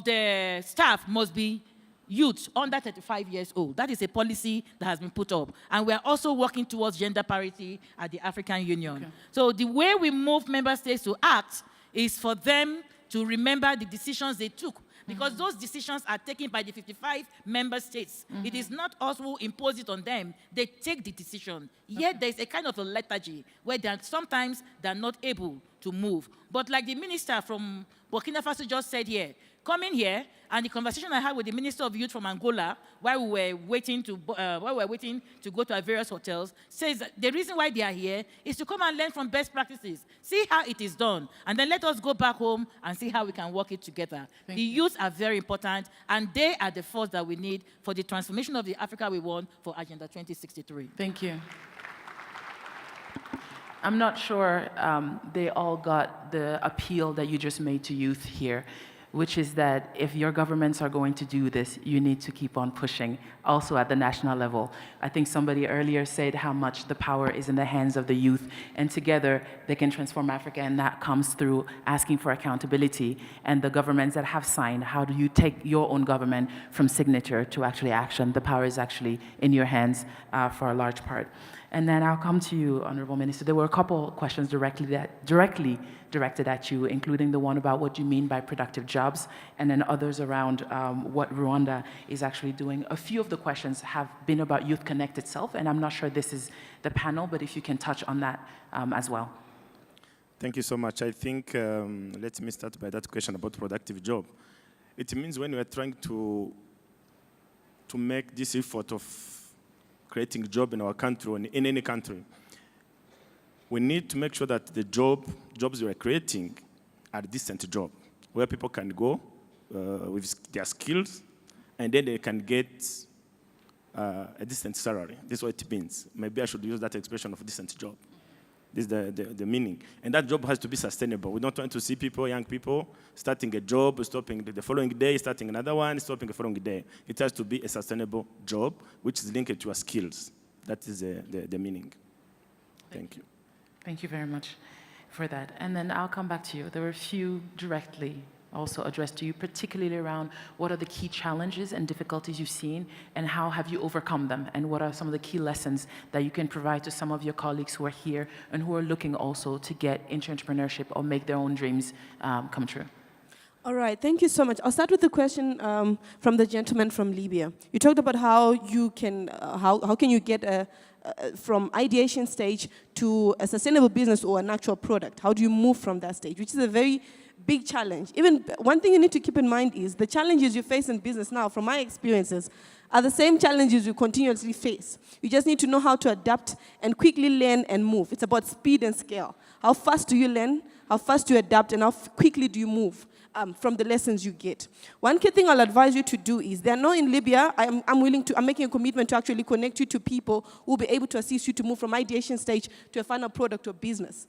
the staff must be youth under 35 years old. That is a policy that has been put up. And we are also working towards gender parity at the African Union. Okay. So the way we move member states to act is for them to remember the decisions they took, because those decisions are taken by the 55 member states. It is not us who impose it on them. They take the decision. Yet there's a kind of a lethargy where sometimes they're not able to move. But like the minister from Burkina Faso just said here, coming here, and the conversation I had with the Minister of Youth from Angola while we were waiting to go to our various hotels, says that the reason why they are here is to come and learn from best practices, see how it is done, and then let us go back home and see how we can work it together. The youth are very important, and they are the force that we need for the transformation of the Africa we want for Agenda 2063. Thank you. I'm not sure they all got the appeal that you just made to youth here, which is that if your governments are going to do this, you need to keep on pushing, also at the national level. I think somebody earlier said how much the power is in the hands of the youth, and together they can transform Africa, and that comes through asking for accountability. And the governments that have signed, how do you take your own government from signature to actually action? The power is actually in your hands for a large part. And then I'll come to you, Honorable Minister. There were a couple questions directly directed at you, including the one about what you mean by productive jobs, and then others around what Rwanda is actually doing. A few of the questions have been about Youth Connect itself, and I'm not sure this is the panel, but if you can touch on that as well. Thank you so much. I think, let me start by that question about productive job. It means when we are trying to make this effort of creating job in our country or in any country, we need to make sure that the jobs we are creating are decent jobs, where people can go with their skills, and then they can get a decent salary. This is what it means. Maybe I should use that expression of decent job. This is the meaning. And that job has to be sustainable. We don't want to see people, young people, starting a job, stopping the following day, starting another one, stopping the following day. It has to be a sustainable job, which is linked to your skills. That is the meaning. Thank you. Thank you very much for that. And then I'll come back to you. There were a few directly also addressed to you, particularly around what are the key challenges and difficulties you've seen, and how have you overcome them, and what are some of the key lessons that you can provide to some of your colleagues who are here and who are looking also to get into entrepreneurship or make their own dreams come true. All right, thank you so much. I'll start with the question from the gentleman from Libya. You talked about how you can, how can you get from ideation stage to a sustainable business or an actual product? How do you move from that stage, which is a very big challenge. Even one thing you need to keep in mind is the challenges you face in business now, from my experiences, are the same challenges you continuously face. You just need to know how to adapt and quickly learn and move. It's about speed and scale. How fast do you learn? How fast do you adapt? And how quickly do you move from the lessons you get? One key thing I'll advise you to do is, there are no in Libya, I'm making a commitment to actually connect you to people who will be able to assist you to move from ideation stage to a final product or business.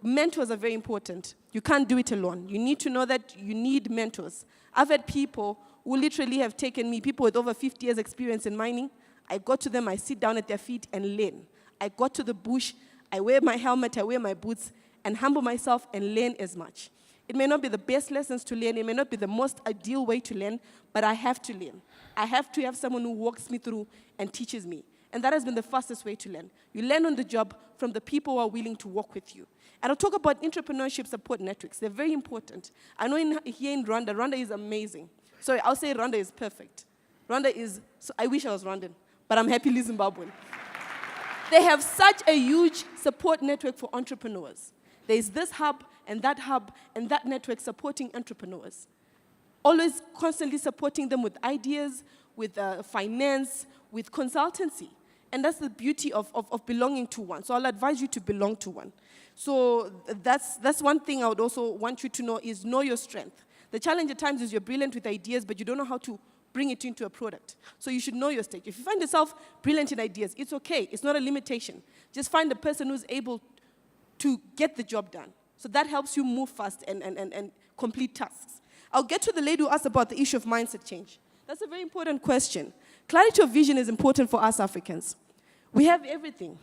Mentors are very important. You can't do it alone. You need to know that you need mentors. I've had people who literally have taken me, people with over 50 years experience in mining. I go to them, I sit down at their feet and learn. I go to the bush, I wear my helmet, I wear my boots, and humble myself and learn as much. It may not be the best lessons to learn, it may not be the most ideal way to learn, but I have to learn. I have to have someone who walks me through and teaches me. And that has been the fastest way to learn. You learn on the job from the people who are willing to work with you. And I'll talk about entrepreneurship support networks. They're very important. I know here in Rwanda, Rwanda is amazing. Sorry, I'll say Rwanda is perfect. Rwanda is, so I wish I was Rwandan, but I'm happily Zimbabwean. They have such a huge support network for entrepreneurs. There's this hub and that network supporting entrepreneurs. Always constantly supporting them with ideas, with finance, with consultancy. And that's the beauty of belonging to one. So I'll advise you to belong to one. So that's one thing I would also want you to know is know your strength. The challenge at times is you're brilliant with ideas, but you don't know how to bring it into a product. So you should know your stage. If you find yourself brilliant in ideas, it's okay. It's not a limitation. Just find a person who's able to get the job done. So that helps you move fast and complete tasks. I'll get to the lady who asked about the issue of mindset change. That's a very important question. Clarity of vision is important for us Africans. We have everything.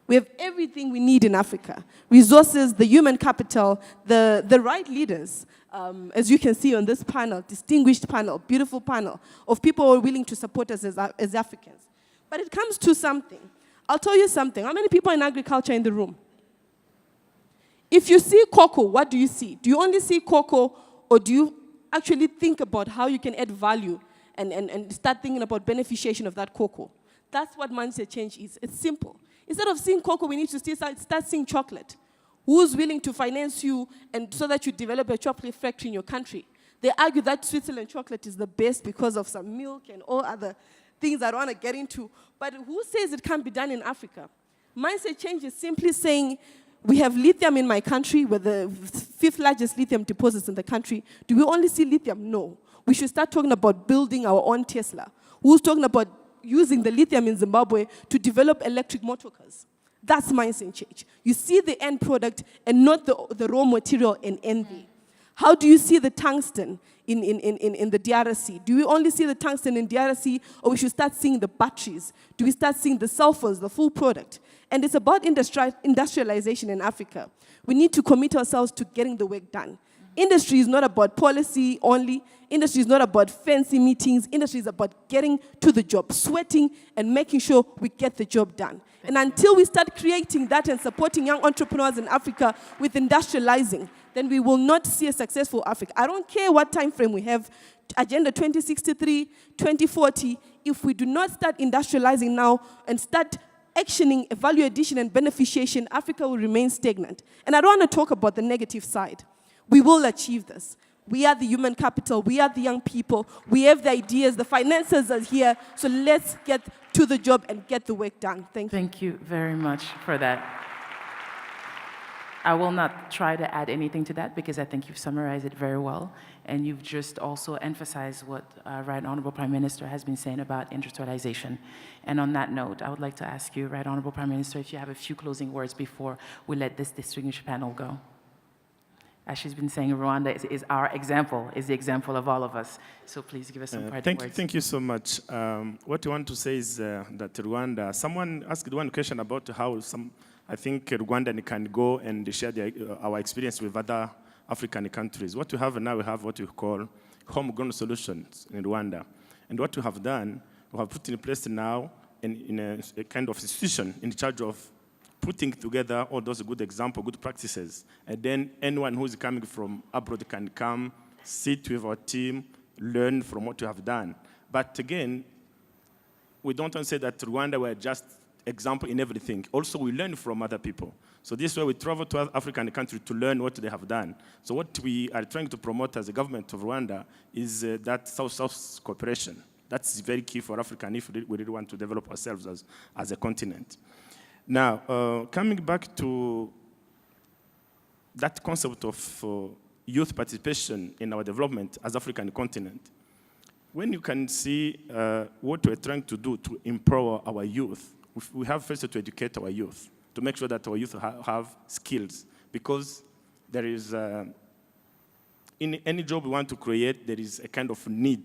We have everything we need in Africa. Resources, the human capital, the right leaders. As you can see on this panel, distinguished panel, beautiful panel, of people who are willing to support us as Africans. But it comes to something. I'll tell you something. How many people in agriculture in the room? If you see cocoa, what do you see? Do you only see cocoa, or do you actually think about how you can add value and start thinking about beneficiation of that cocoa? That's what mindset change is. It's simple. Instead of seeing cocoa, we need to start seeing chocolate. Who's willing to finance you and so that you develop a chocolate factory in your country? They argue that Switzerland chocolate is the best because of some milk and all other things I don't want to get into. But who says it can't be done in Africa? Mindset change is simply saying, we have lithium in my country. We're the 5th largest lithium deposits in the country. Do we only see lithium? No. We should start talking about building our own Tesla. Who's talking about using the lithium in Zimbabwe to develop electric motor cars? That's mindset change. You see the end product and not the raw material and envy. How do you see the tungsten in the DRC? Do we only see the tungsten in DRC, or we should start seeing the batteries? Do we start seeing the cell phones, the full product? And it's about industrialization in Africa. We need to commit ourselves to getting the work done. Industry is not about policy only. Industry is not about fancy meetings. Industry is about getting to the job, sweating and making sure we get the job done. And until we start creating that and supporting young entrepreneurs in Africa with industrializing, then we will not see a successful Africa. I don't care what time frame we have, Agenda 2063, 2040, if we do not start industrializing now and start actioning value addition and beneficiation, Africa will remain stagnant. And I don't want to talk about the negative side. We will achieve this. We are the human capital. We are the young people. We have the ideas. The finances are here. So let's get to the job and get the work done. Thank you. Thank you very much for that. I will not try to add anything to that because I think you've summarized it very well. And you've just also emphasized what Right Honorable Prime Minister has been saying about industrialization. And on that note, I would like to ask you, Right Honorable Prime Minister, if you have a few closing words before we let this distinguished panel go. As she's been saying, Rwanda is our example, is the example of all of us. So please give us some parting words. Thank you so much. What I want to say is that Rwanda, someone asked one question about how I think Rwanda can go and share our experience with other African countries. What we have now, we have what we call homegrown solutions in Rwanda. And what we have done, we have put in place now in a kind of institution in charge of putting together all those good examples, good practices. And then anyone who's coming from abroad can come, sit with our team, learn from what we have done. But again, we don't want to say that Rwanda were just example in everything. Also, we learn from other people. So this way, we travel to other African countries to learn what they have done. So what we are trying to promote as the government of Rwanda is that South-South cooperation. That's very key for Africa if we really want to develop ourselves as a continent. Now, coming back to that concept of youth participation in our development as African continent, when you can see what we're trying to do to empower our youth, we have first to educate our youth, to make sure that our youth have skills, because there is, in any job we want to create, there is a kind of need,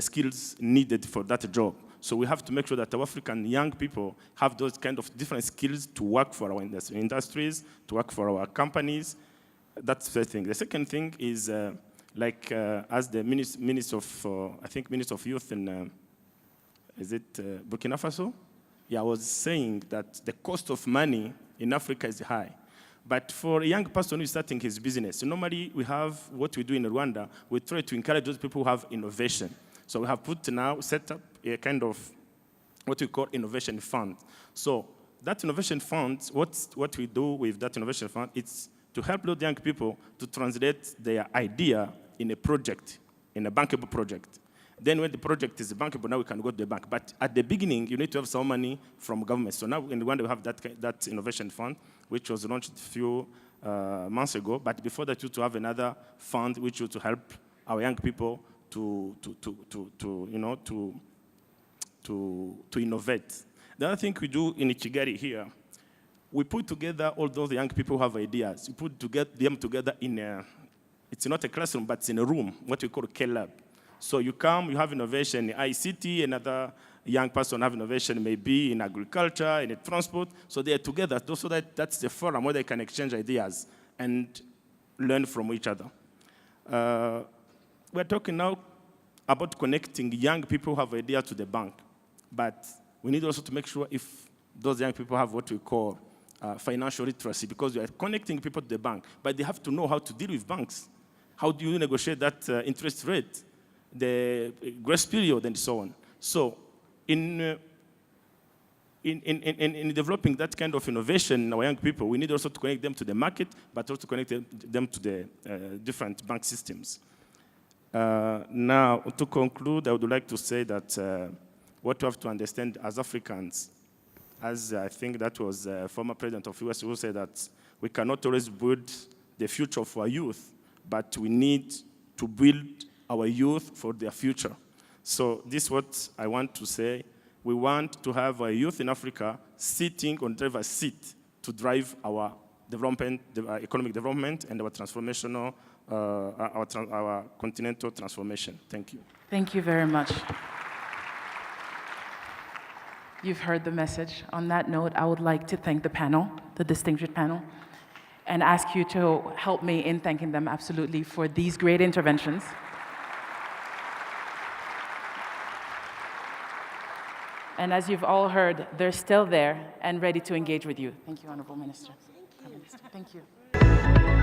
skills needed for that job. So we have to make sure that our African young people have those kind of different skills to work for our industries, to work for our companies, That's the first thing. The second thing is, as the Minister of Youth in, Burkina Faso? Yeah, I was saying that the cost of money in Africa is high. But for a young person who is starting his business, normally we have what we do in Rwanda, we try to encourage those people who have innovation. So we have set up a kind of what we call innovation fund. So that innovation fund, what we do with that innovation fund, it's to help those young people to translate their idea in a project, in a bankable project. Then when the project is bankable, now we can go to the bank. But at the beginning, you need to have some money from government. So now in Rwanda, we have that innovation fund, which was launched a few months ago. But before that, we used to have another fund which used to help our young people to innovate. The other thing we do in Kigali here, we put together all those young people who have ideas. We put them together in it's not a classroom, but it's in a room, what we call a K-Lab. So you come, you have innovation in ICT, another young person have innovation maybe in agriculture, in transport. So they are together, so that's the forum where they can exchange ideas and learn from each other. We're talking now about connecting young people who have ideas to the bank. But we need also to make sure if those young people have what we call financial literacy, because we are connecting people to the bank, but they have to know how to deal with banks. How do you negotiate that interest rate, the grace period, and so on? So in developing that kind of innovation in our young people, we need also to connect them to the market, but also connect them to the different bank systems. Now, to conclude, I would like to say that what we have to understand as Africans, as I think that was former president of US who said that we cannot always build the future of our youth, but we need to build our youth for their future. So this is what I want to say. We want to have our youth in Africa sitting on the driver's seat to drive our development, our economic development, and our transformational, our continental transformation. Thank you. Thank you very much. You've heard the message. On that note, I would like to thank the panel, the distinguished panel, and ask you to help me in thanking them absolutely for these great interventions. And as you've all heard, they're still there and ready to engage with you. Thank you, Honorable Minister. Thank you. Thank you.